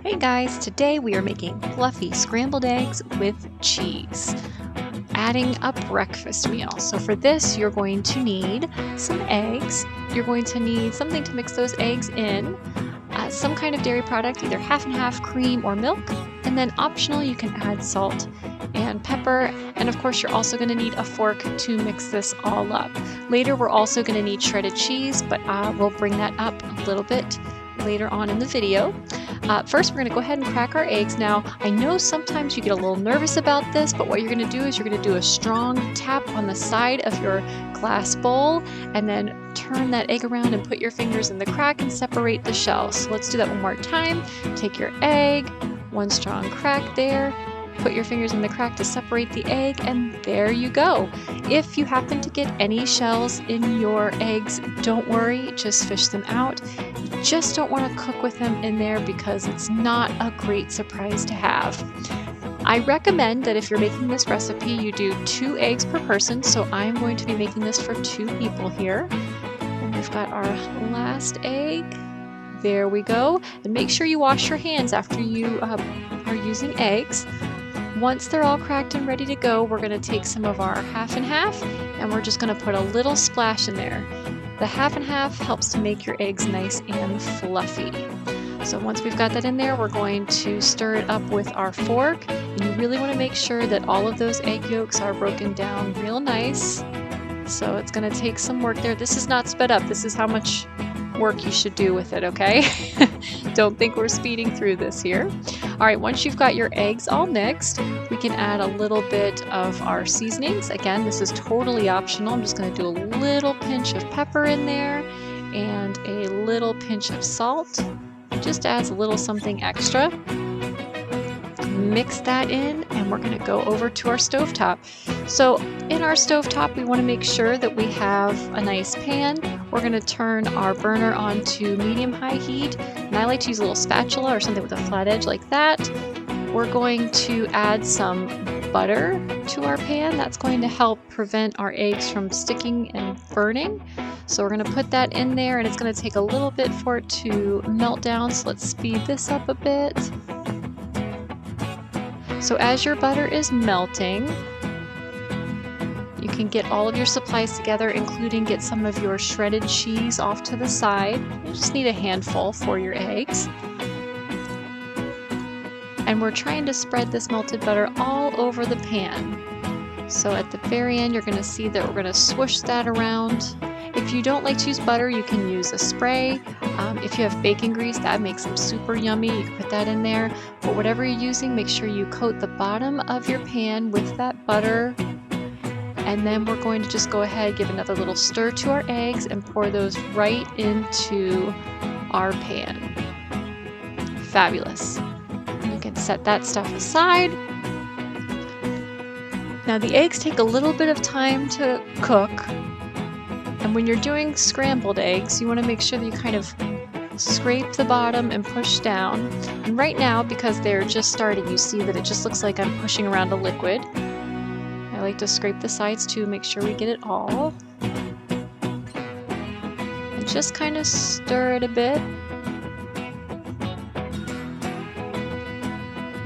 Hey guys, today we are making fluffy scrambled eggs with cheese, adding a breakfast meal. So for this, you're going to need some eggs. You're going to need something to mix those eggs in, some kind of dairy product, either half and half cream or milk, and then optional, you can add salt and pepper. And of course, you're also going to need a fork to mix this all up. Later, we're also going to need shredded cheese, but we'll bring that up a little bit later on in the video. First, we're going to go ahead and crack our eggs. Now, I know sometimes you get a little nervous about this, but what you're going to do is you're going to do a strong tap on the side of your glass bowl and then turn that egg around and put your fingers in the crack and separate the shells. So let's do that one more time. Take your egg, one strong crack there. Put your fingers in the crack to separate the egg, and there you go. If you happen to get any shells in your eggs, don't worry, just fish them out. You just don't want to cook with them in there because it's not a great surprise to have. I recommend that if you're making this recipe, you do 2 eggs per person, so I'm going to be making this for 2 people here. And we've got our last egg. There we go. And make sure you wash your hands after you are using eggs. Once they're all cracked and ready to go, we're going to take some of our half and half and we're just going to put a little splash in there. The half and half helps to make your eggs nice and fluffy. So once we've got that in there, we're going to stir it up with our fork. And you really want to make sure that all of those egg yolks are broken down real nice. So it's going to take some work there. This is not sped up. This is how much work you should do with it, okay? Don't think we're speeding through this here. All right, once you've got your eggs all mixed, we can add a little bit of our seasonings. Again, this is totally optional. I'm just going to do a little pinch of pepper in there and a little pinch of salt. It just adds a little something extra. Mix that in and we're going to go over to our stovetop. So in our stovetop, we want to make sure that we have a nice pan. We're going to turn our burner on to medium-high heat, and I like to use a little spatula or something with a flat edge like that. We're going to add some butter to our pan. That's going to help prevent our eggs from sticking and burning. So we're going to put that in there, and it's going to take a little bit for it to melt down. So let's speed this up a bit. So as your butter is melting, you can get all of your supplies together, including get some of your shredded cheese off to the side. You just need a handful for your eggs. And we're trying to spread this melted butter all over the pan. So at the very end, you're going to see that we're going to swoosh that around. If you don't like to use butter, you can use a spray. If you have bacon grease, that makes them super yummy. You can put that in there. But whatever you're using, make sure you coat the bottom of your pan with that butter. And then we're going to just go ahead, give another little stir to our eggs and pour those right into our pan. Fabulous. You can set that stuff aside. Now the eggs take a little bit of time to cook. And when you're doing scrambled eggs, you want to make sure that you kind of scrape the bottom and push down. And right now, because they're just starting, you see that it just looks like I'm pushing around a liquid. I like to scrape the sides too, make sure we get it all. And just kind of stir it a bit.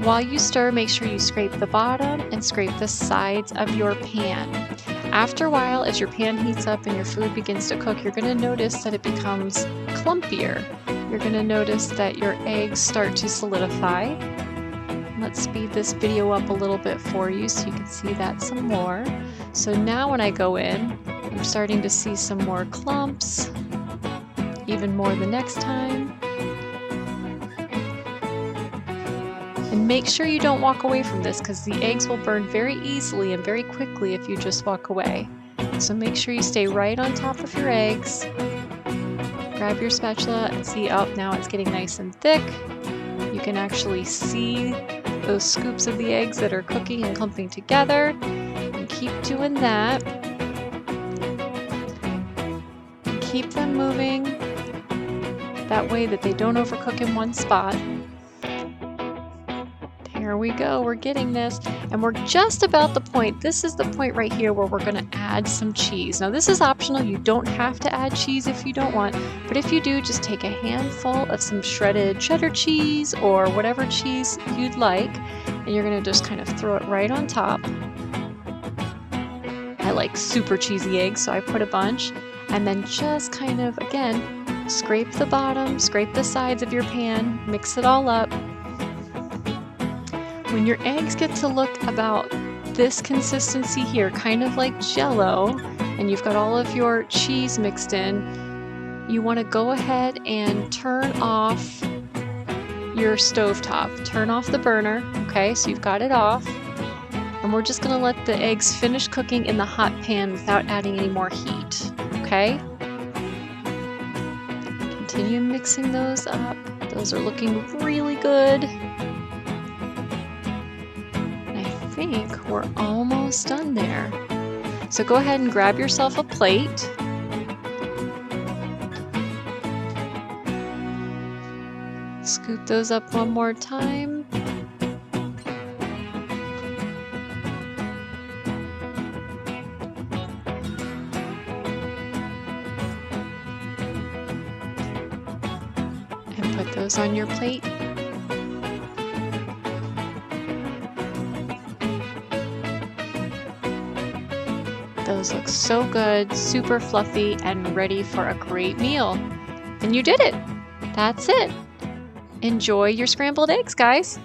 While you stir, make sure you scrape the bottom and scrape the sides of your pan. After a while, as your pan heats up and your food begins to cook, you're going to notice that it becomes clumpier. You're going to notice that your eggs start to solidify. Let's speed this video up a little bit for you so you can see that some more. So now when I go in, I'm starting to see some more clumps, even more the next time. And make sure you don't walk away from this because the eggs will burn very easily and very quickly if you just walk away. So make sure you stay right on top of your eggs. Grab your spatula and see, oh, now it's getting nice and thick. You can actually see those scoops of the eggs that are cooking and clumping together. And keep doing that. And keep them moving that way that they don't overcook in one spot. There Here we go, we're getting this. And we're just about the point. This is the point right here where we're gonna add some cheese. Now this is optional, you don't have to add cheese if you don't want, but if you do, just take a handful of some shredded cheddar cheese or whatever cheese you'd like, and you're gonna just kind of throw it right on top. I like super cheesy eggs, so I put a bunch, and then just kind of, again, scrape the bottom, scrape the sides of your pan, mix it all up. When your eggs get to look about this consistency here, kind of like Jell-O, and you've got all of your cheese mixed in, you want to go ahead and turn off your stovetop. Turn off the burner, okay, so you've got it off. And we're just going to let the eggs finish cooking in the hot pan without adding any more heat, okay? Continue mixing those up. Those are looking really good. I think we're almost done there. So go ahead and grab yourself a plate. Scoop those up one more time. And put those on your plate. Those look so good, super fluffy, and ready for a great meal. And you did it! That's it! Enjoy your scrambled eggs, guys!